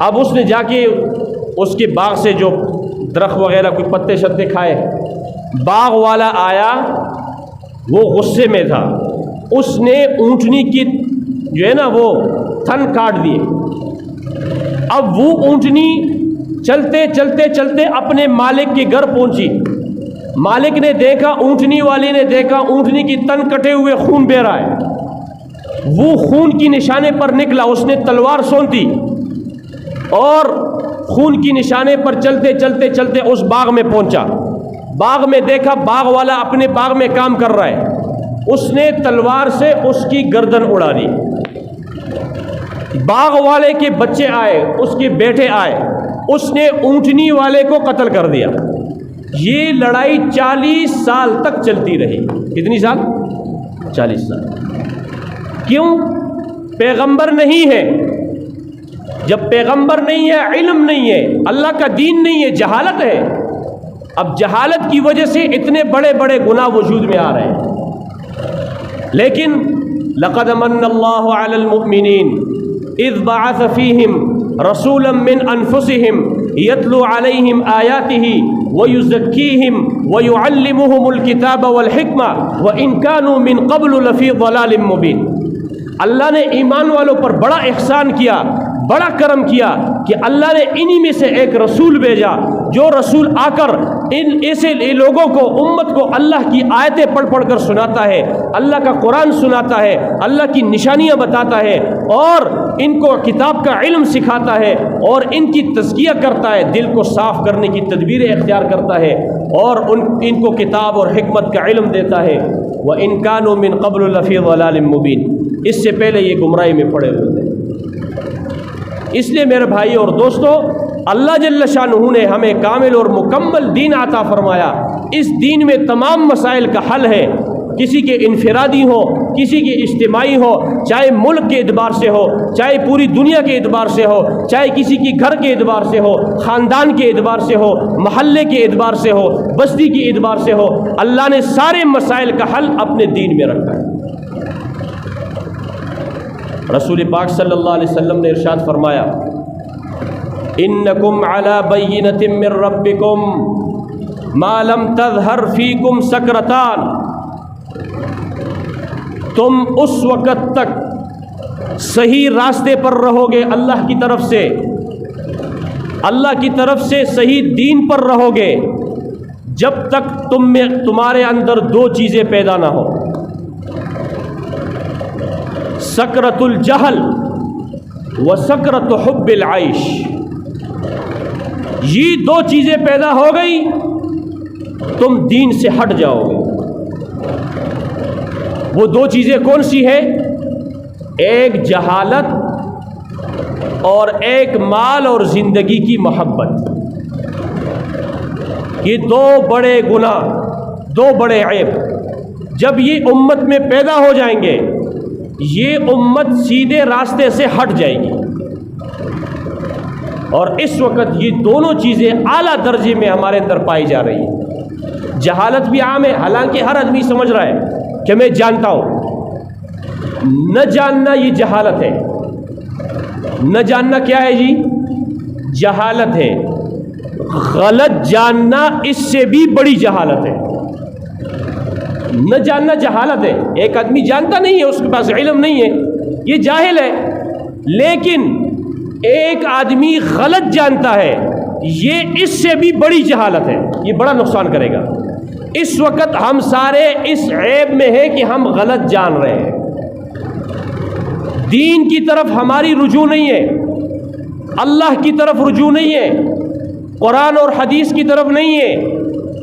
اب اس نے جا کے اس کے باغ سے جو درخت وغیرہ کوئی پتے شتے کھائے، باغ والا آیا، وہ غصے میں تھا، اس نے اونٹنی کی جو ہے نا وہ تھن کاٹ دیے۔ اب وہ اونٹنی چلتے چلتے چلتے اپنے مالک کے گھر پہنچی، مالک نے دیکھا، اونٹنی والی نے دیکھا اونٹنی کی تن کٹے ہوئے خون بہ رہا ہے، وہ خون کی نشانے پر نکلا، اس نے تلوار سونتی اور خون کی نشانے پر چلتے چلتے چلتے اس باغ میں پہنچا۔ باغ میں دیکھا باغ والا اپنے باغ میں کام کر رہا ہے، اس نے تلوار سے اس کی گردن اڑا دی۔ باغ والے کے بچے آئے، اس کے بیٹے آئے، اس نے اونٹنی والے کو قتل کر دیا۔ یہ لڑائی 40 سال تک چلتی رہی۔ کتنی سال؟ 40 سال۔ کیوں؟ پیغمبر نہیں ہے۔ جب پیغمبر نہیں ہے، علم نہیں ہے، اللہ کا دین نہیں ہے، جہالت ہے۔ اب جہالت کی وجہ سے اتنے بڑے بڑے گناہ وجود میں آ رہے ہیں۔ لیکن لقد من اللہ علی المؤمنین اذ بعث فیہم رسولا من انفسہم یتلو علیہم آیاتہ ویزکیہم ویعلمہم الکتاب والحکمہ وان کانوا من قبل لفی ضلال مبین۔ اللہ نے ایمان والوں پر بڑا احسان کیا، بڑا کرم کیا کہ اللہ نے انہی میں سے ایک رسول بھیجا، جو رسول آ کر ان ایسے لوگوں کو، امت کو اللہ کی آیتیں پڑھ پڑھ کر سناتا ہے، اللہ کا قرآن سناتا ہے، اللہ کی نشانیاں بتاتا ہے، اور ان کو کتاب کا علم سکھاتا ہے، اور ان کی تزکیہ کرتا ہے، دل کو صاف کرنے کی تدبیریں اختیار کرتا ہے، اور ان کو کتاب اور حکمت کا علم دیتا ہے۔ وَإِن كَانُوا مِن قَبْلُ لَفِي ضَلَالٍ مُبِينٍ، اس سے پہلے یہ گمراہی میں پڑے ہوئے تھے۔ اس لیے میرے بھائی اور دوستو، اللہ جل شانہ نے ہمیں کامل اور مکمل دین عطا فرمایا۔ اس دین میں تمام مسائل کا حل ہے، کسی کے انفرادی ہو، کسی کے اجتماعی ہو، چاہے ملک کے اعتبار سے ہو، چاہے پوری دنیا کے اعتبار سے ہو، چاہے کسی کی گھر کے اعتبار سے ہو، خاندان کے اعتبار سے ہو، محلے کے اعتبار سے ہو، بستی کے اعتبار سے ہو، اللہ نے سارے مسائل کا حل اپنے دین میں رکھا ہے۔ رسول پاک صلی اللہ علیہ وسلم نے ارشاد فرمایا، انکم علی بینۃ من ربکم ما لم تظہر فیکم سکرتان، تم اس وقت تک صحیح راستے پر رہو گے، اللہ کی طرف سے صحیح دین پر رہو گے، جب تک تمہارے اندر دو چیزیں پیدا نہ ہو، سکرت الجہل و سکرت حب العیش۔ یہ دو چیزیں پیدا ہو گئی، تم دین سے ہٹ جاؤ گے۔ وہ دو چیزیں کون سی ہیں؟ ایک جہالت اور ایک مال اور زندگی کی محبت۔ یہ دو بڑے گناہ، دو بڑے عیب جب یہ امت میں پیدا ہو جائیں گے، یہ امت سیدھے راستے سے ہٹ جائے گی۔ اور اس وقت یہ دونوں چیزیں اعلیٰ درجے میں ہمارے اندر پائی جا رہی ہیں۔ جہالت بھی عام ہے، حالانکہ ہر آدمی سمجھ رہا ہے کہ میں جانتا ہوں۔ نہ جاننا یہ جہالت ہے۔ نہ جاننا کیا ہے جی؟ جہالت ہے۔ غلط جاننا اس سے بھی بڑی جہالت ہے۔ نہ جاننا جہالت ہے، ایک آدمی جانتا نہیں ہے، اس کے پاس علم نہیں ہے، یہ جاہل ہے۔ لیکن ایک آدمی غلط جانتا ہے، یہ اس سے بھی بڑی جہالت ہے، یہ بڑا نقصان کرے گا۔ اس وقت ہم سارے اس عیب میں ہیں کہ ہم غلط جان رہے ہیں، دین کی طرف ہماری رجوع نہیں ہے، اللہ کی طرف رجوع نہیں ہے، قرآن اور حدیث کی طرف نہیں ہے،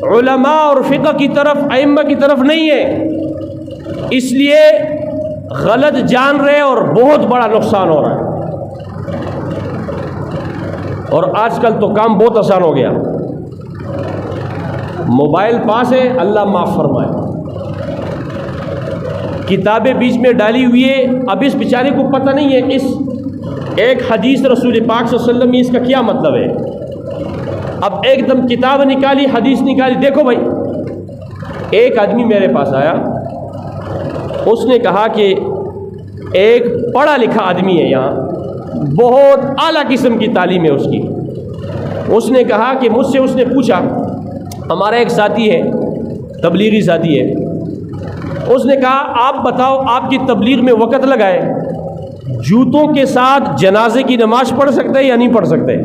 علماء اور فقہ کی طرف، ائمہ کی طرف نہیں ہے، اس لیے غلط جان رہے اور بہت بڑا نقصان ہو رہا ہے۔ اور آج کل تو کام بہت آسان ہو گیا، موبائل پاس ہے، اللہ معاف فرمائے، کتابیں بیچ میں ڈالی ہوئی ہے، اب اس بیچارے کو پتہ نہیں ہے اس ایک حدیث رسول پاک صلی اللہ علیہ وسلم میں اس کا کیا مطلب ہے۔ اب ایک دم کتاب نکالی، حدیث نکالی، دیکھو بھائی، ایک آدمی میرے پاس آیا، اس نے کہا کہ ایک پڑھا لکھا آدمی ہے یہاں، بہت اعلیٰ قسم کی تعلیم ہے اس کی. اس نے کہا کہ مجھ سے اس نے پوچھا، ہمارا ایک ساتھی ہے، تبلیغی ساتھی ہے، اس نے کہا آپ بتاؤ آپ کی تبلیغ میں وقت لگائے جوتوں کے ساتھ جنازے کی نماز پڑھ سکتے یا نہیں پڑھ سکتے؟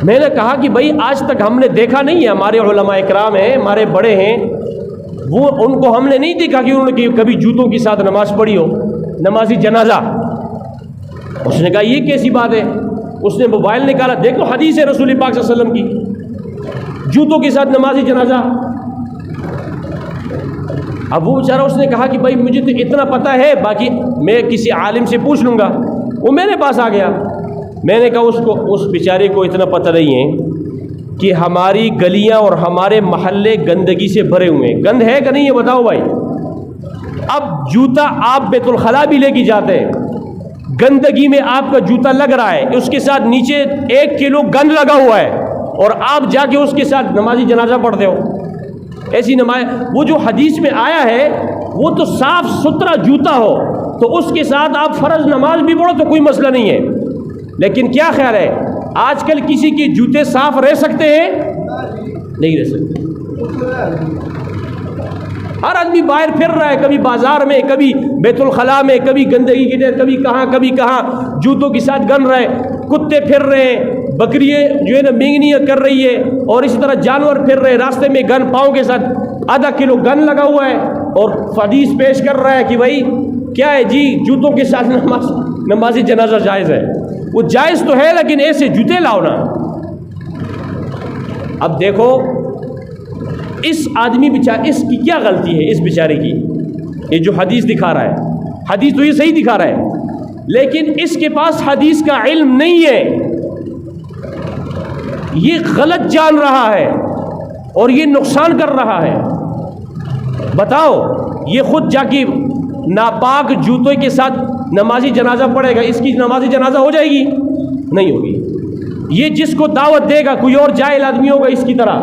میں نے کہا کہ بھائی آج تک ہم نے دیکھا نہیں ہے، ہمارے علماء اکرام ہیں، ہمارے بڑے ہیں، وہ ان کو ہم نے نہیں دیکھا کہ انہوں نے کبھی جوتوں کے ساتھ نماز پڑھی ہو، نمازی جنازہ. اس نے کہا یہ کیسی بات ہے؟ اس نے موبائل نکالا، دیکھو حدیث ہے رسول پاک صلی اللہ علیہ وسلم کی، جوتوں کے ساتھ نمازی جنازہ. اب وہ بیچارہ اس نے کہا کہ بھائی مجھے تو اتنا پتہ ہے، باقی میں کسی عالم سے پوچھ لوں گا. وہ میرے پاس آ گیا. میں نے کہا اس بیچارے کو اتنا پتہ نہیں ہے کہ ہماری گلیاں اور ہمارے محلے گندگی سے بھرے ہوئے ہیں. گند ہے کہ نہیں یہ بتاؤ بھائی. اب جوتا آپ بیت الخلا بھی لے کے جاتے ہیں، گندگی میں آپ کا جوتا لگ رہا ہے، اس کے ساتھ نیچے 1 کلو گند لگا ہوا ہے، اور آپ جا کے اس کے ساتھ نمازی جنازہ پڑھتے ہو. ایسی نماز، وہ جو حدیث میں آیا ہے وہ تو صاف ستھرا جوتا ہو تو اس کے ساتھ آپ فرض نماز بھی پڑھو تو کوئی مسئلہ نہیں ہے. لیکن کیا خیال ہے آج کل کسی کے جوتے صاف رہ سکتے ہیں؟ نہیں رہ سکتے. ہر آدمی باہر پھر رہا ہے، کبھی بازار میں، کبھی بیت الخلا میں، کبھی گندگی کی کبھی کہاں جوتوں کے ساتھ گن رہے، کتے پھر رہے ہیں، بکریے جو ہے نا مینگنیاں کر رہی ہے، اور اسی طرح جانور پھر رہے راستے میں، گن پاؤں کے ساتھ آدھا کلو گن لگا ہوا ہے، اور حدیث پیش کر رہا ہے کہ بھائی کیا ہے جی جوتوں کے ساتھ نمازی جنازہ جائز ہے. وہ جائز تو ہے لیکن ایسے جوتے لاؤ نا. اب دیکھو اس آدمی بیچارے، اس کی کیا غلطی ہے اس بیچارے کی؟ یہ جو حدیث دکھا رہا ہے، حدیث تو یہ صحیح دکھا رہا ہے، لیکن اس کے پاس حدیث کا علم نہیں ہے، یہ غلط جان رہا ہے اور یہ نقصان کر رہا ہے. بتاؤ یہ خود جا کے ناپاک جوتوں کے ساتھ نمازی جنازہ پڑھے گا، اس کی نمازی جنازہ ہو جائے گی؟ نہیں ہوگی. یہ جس کو دعوت دے گا کوئی اور جاہل آدمی ہوگا اس کی طرح،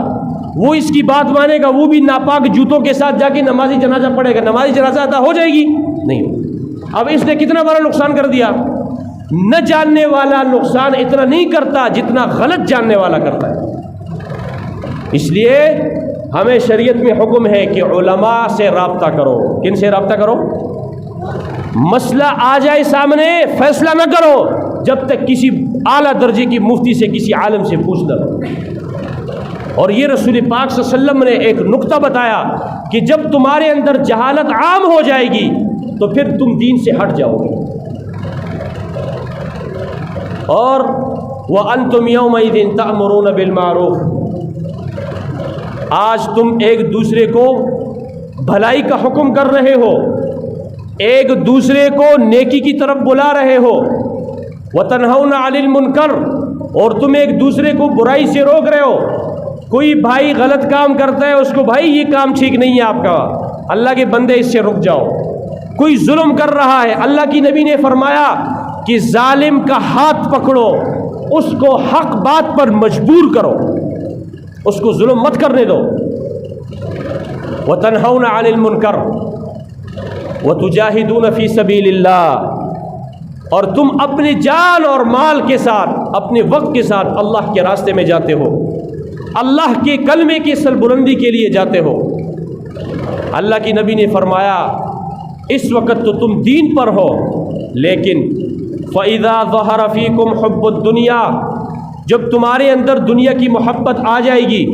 وہ اس کی بات مانے گا، وہ بھی ناپاک جوتوں کے ساتھ جا کے نمازی جنازہ پڑھے گا، نمازی جنازہ ادا ہو جائے گی؟ نہیں ہوگی. اب اس نے کتنا بڑا نقصان کر دیا. نہ جاننے والا نقصان اتنا نہیں کرتا جتنا غلط جاننے والا کرتا ہے. اس لیے ہمیں شریعت میں حکم ہے کہ علماء سے رابطہ کرو. کن سے رابطہ کرو؟ مسئلہ آ جائے سامنے فیصلہ نہ کرو جب تک کسی اعلیٰ درجے کی مفتی سے، کسی عالم سے پوچھ نہ لو. اور یہ رسول پاک صلی اللہ علیہ وسلم نے ایک نقطہ بتایا کہ جب تمہارے اندر جہالت عام ہو جائے گی تو پھر تم دین سے ہٹ جاؤ گے. اور وَأَنْتُمْ يَوْمَئِذٍ تَأْمُرُونَ بِالْمَعْرُوفِ، آج تم ایک دوسرے کو بھلائی کا حکم کر رہے ہو، ایک دوسرے کو نیکی کی طرف بلا رہے ہو. وَتَنْهَوْنَ عَنِ الْمُنْكَرِ، اور تم ایک دوسرے کو برائی سے روک رہے ہو. کوئی بھائی غلط کام کرتا ہے، اس کو بھائی یہ کام ٹھیک نہیں ہے آپ کا، اللہ کے بندے اس سے رک جاؤ. کوئی ظلم کر رہا ہے، اللہ کی نبی نے فرمایا کہ ظالم کا ہاتھ پکڑو، اس کو حق بات پر مجبور کرو، اس کو ظلم مت کرنے دو. وَتَنْهَوْنَ عَنِ الْمُنْكَرِ وَتُجَاهِدُونَ فِي سَبِيلِ اللَّهِ، اور تم اپنے جان اور مال کے ساتھ، اپنے وقت کے ساتھ اللہ کے راستے میں جاتے ہو، اللہ کے کلمے کی سربلندی کے لیے جاتے ہو. اللہ کی نبی نے فرمایا اس وقت تو تم دین پر ہو، لیکن فَإِذَا ظَهَرَ فِيكُمْ حُبُّ الدُّنْيَا، جب تمہارے اندر دنیا کی محبت آ جائے گی،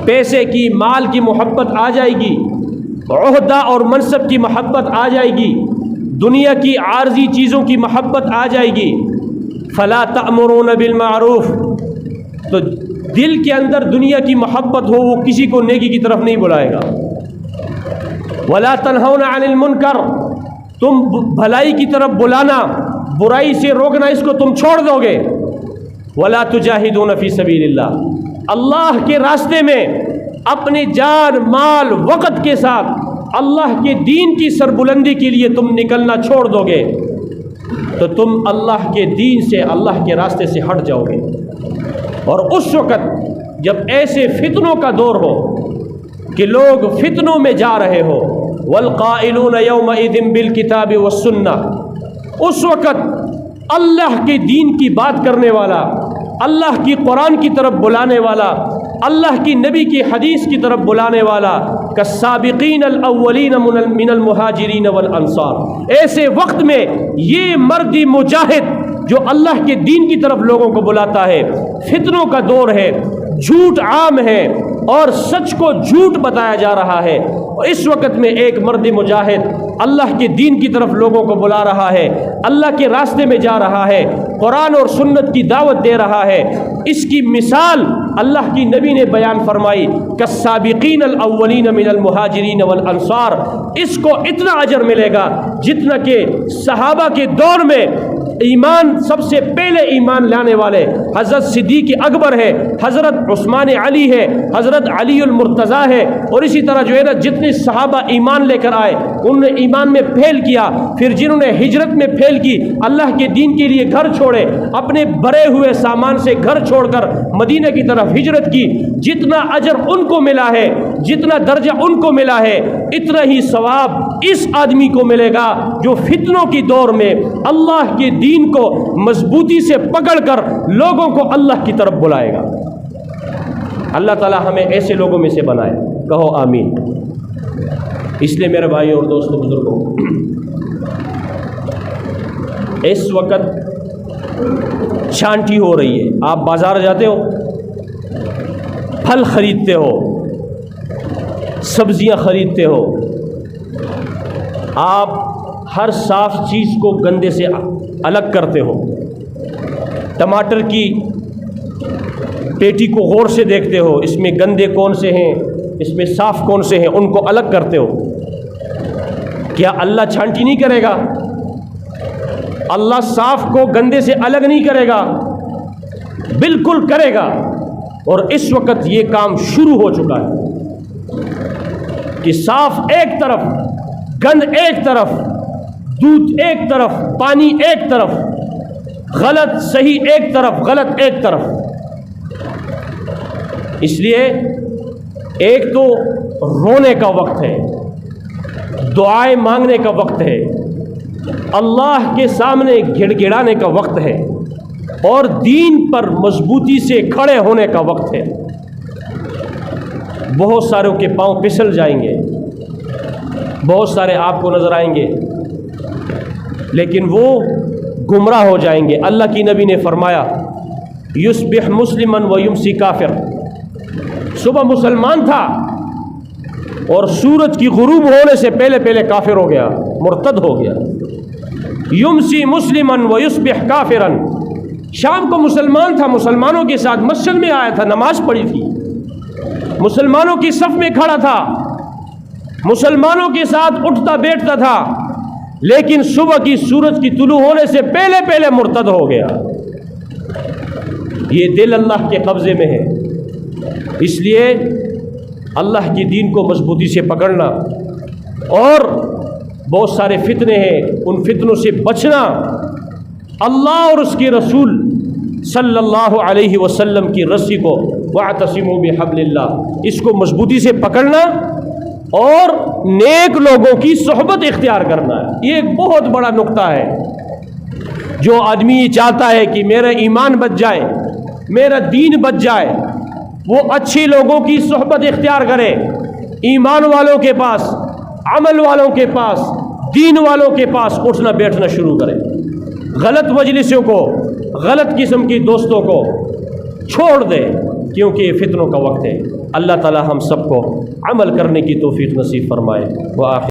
پیسے کی، مال کی محبت آ جائے گی، عہدہ اور منصب کی محبت آ جائے گی، دنیا کی عارضی چیزوں کی محبت آ جائے گی، فَلَا تَأْمُرُونَ بِالْمَعْرُوفِ، تو دل کے اندر دنیا کی محبت ہو، وہ کسی کو نیکی کی طرف نہیں بلائے گا. وَلَا تَنْهَوْنَ عَنِ الْمُنْكَرِ، تم بھلائی کی طرف بلانا، برائی سے روکنا، اس کو تم چھوڑ دو گے. وَلَا تُجَاهِدُونَ فِي سَبِيلِ اللَّهِ، اللہ کے راستے میں اپنے جان، مال، وقت کے ساتھ اللہ کے دین کی سربلندی کے لیے تم نکلنا چھوڑ دو گے تو تم اللہ کے دین سے، اللہ کے راستے سے ہٹ جاؤ گے. اور اس وقت جب ایسے فتنوں کا دور ہو کہ لوگ فتنوں میں جا رہے ہو، وَالْقَائِلُونَ يَوْمَئِذٍ بِالْكِتَابِ وَالسُّنَّةِ، اس وقت اللہ کے دین کی بات کرنے والا، اللہ کی قرآن کی طرف بلانے والا، اللہ کی نبی کی حدیث کی طرف بلانے والا، کالسابقین الاولین من المہاجرین والانصار، ایسے وقت میں یہ مردی مجاہد جو اللہ کے دین کی طرف لوگوں کو بلاتا ہے، فتنوں کا دور ہے، جھوٹ عام ہے اور سچ کو جھوٹ بتایا جا رہا ہے، اور اس وقت میں ایک مرد مجاہد اللہ کے دین کی طرف لوگوں کو بلا رہا ہے، اللہ کے راستے میں جا رہا ہے، قرآن اور سنت کی دعوت دے رہا ہے، اس کی مثال اللہ کی نبی نے بیان فرمائی، کالسابقین الاولین من المہاجرین والانصار، اس کو اتنا اجر ملے گا جتنا کہ صحابہ کے دور میں ایمان سب سے پہلے ایمان لانے والے حضرت صدیق اکبر ہے، حضرت عثمان علی ہے، حضرت علی المرتضیٰ ہے، اور اسی طرح جو ہے نا جتنے صحابہ ایمان لے کر آئے انہوں نے ایمان میں پھیل کیا، پھر جنہوں نے ہجرت میں پھیل کی، اللہ کے دین کے لیے گھر چھوڑے، اپنے بڑے ہوئے سامان سے گھر چھوڑ کر مدینہ کی طرف ہجرت کی، جتنا اجر ان کو ملا ہے، جتنا درجہ ان کو ملا ہے، اتنا ہی ثواب اس آدمی کو ملے گا جو فتنوں کی دور میں اللہ کے دین کو مضبوطی سے پکڑ کر لوگوں کو اللہ کی طرف بلائے گا۔ اللہ تعالی ہمیں ایسے لوگوں میں سے بنائے، کہو آمین۔ اس لیے میرے بھائیوں اور دوستوں بزرگوں، اس وقت چھانٹی ہو رہی ہے، آپ بازار جاتے ہو، پھل خریدتے ہو، سبزیاں خریدتے ہو، آپ ہر صاف چیز کو گندے سے الگ کرتے ہو، ٹماٹر کی پیٹی کو غور سے دیکھتے ہو، اس میں گندے کون سے ہیں، اس میں صاف کون سے ہیں، ان کو الگ کرتے ہو۔ کیا اللہ چھانٹی نہیں کرے گا؟ اللہ صاف کو گندے سے الگ نہیں کرے گا؟ بالکل کرے گا، اور اس وقت یہ کام شروع ہو چکا ہے کہ صاف ایک طرف، گند ایک طرف، دودھ ایک طرف، پانی ایک طرف، غلط صحیح ایک طرف، غلط ایک طرف۔ اس لیے ایک تو رونے کا وقت ہے، دعائیں مانگنے کا وقت ہے، اللہ کے سامنے گڑ گڑانے کا وقت ہے، اور دین پر مضبوطی سے کھڑے ہونے کا وقت ہے۔ بہت ساروں کے پاؤں پھسل جائیں گے، بہت سارے آپ کو نظر آئیں گے، لیکن وہ گمراہ ہو جائیں گے۔ اللہ کی نبی نے فرمایا، یصبح مسلما ویمسی کافر، صبح مسلمان تھا اور سورج کی غروب ہونے سے پہلے پہلے کافر ہو گیا، مرتد ہو گیا۔ یمسی مسلما ویصبح کافرا، شام کو مسلمان تھا، مسلمانوں کے ساتھ مسجد میں آیا تھا، نماز پڑھی تھی، مسلمانوں کی صف میں کھڑا تھا، مسلمانوں کے ساتھ اٹھتا بیٹھتا تھا، لیکن صبح کی سورج کی طلوع ہونے سے پہلے پہلے مرتد ہو گیا۔ یہ دل اللہ کے قبضے میں ہے، اس لیے اللہ کی دین کو مضبوطی سے پکڑنا، اور بہت سارے فتنے ہیں، ان فتنوں سے بچنا، اللہ اور اس کے رسول صلی اللہ علیہ وسلم کی رسی کو، واعتصموا بحبل اللہ، اس کو مضبوطی سے پکڑنا اور نیک لوگوں کی صحبت اختیار کرنا ہے۔ یہ ایک بہت بڑا نقطہ ہے۔ جو آدمی یہ چاہتا ہے کہ میرا ایمان بچ جائے، میرا دین بچ جائے، وہ اچھی لوگوں کی صحبت اختیار کرے، ایمان والوں کے پاس، عمل والوں کے پاس، دین والوں کے پاس اٹھنا بیٹھنا شروع کرے، غلط مجلسوں کو، غلط قسم کی دوستوں کو چھوڑ دے، کیونکہ یہ فتنوں کا وقت ہے۔ اللہ تعالی ہم سب کو عمل کرنے کی توفیق نصیب فرمائے۔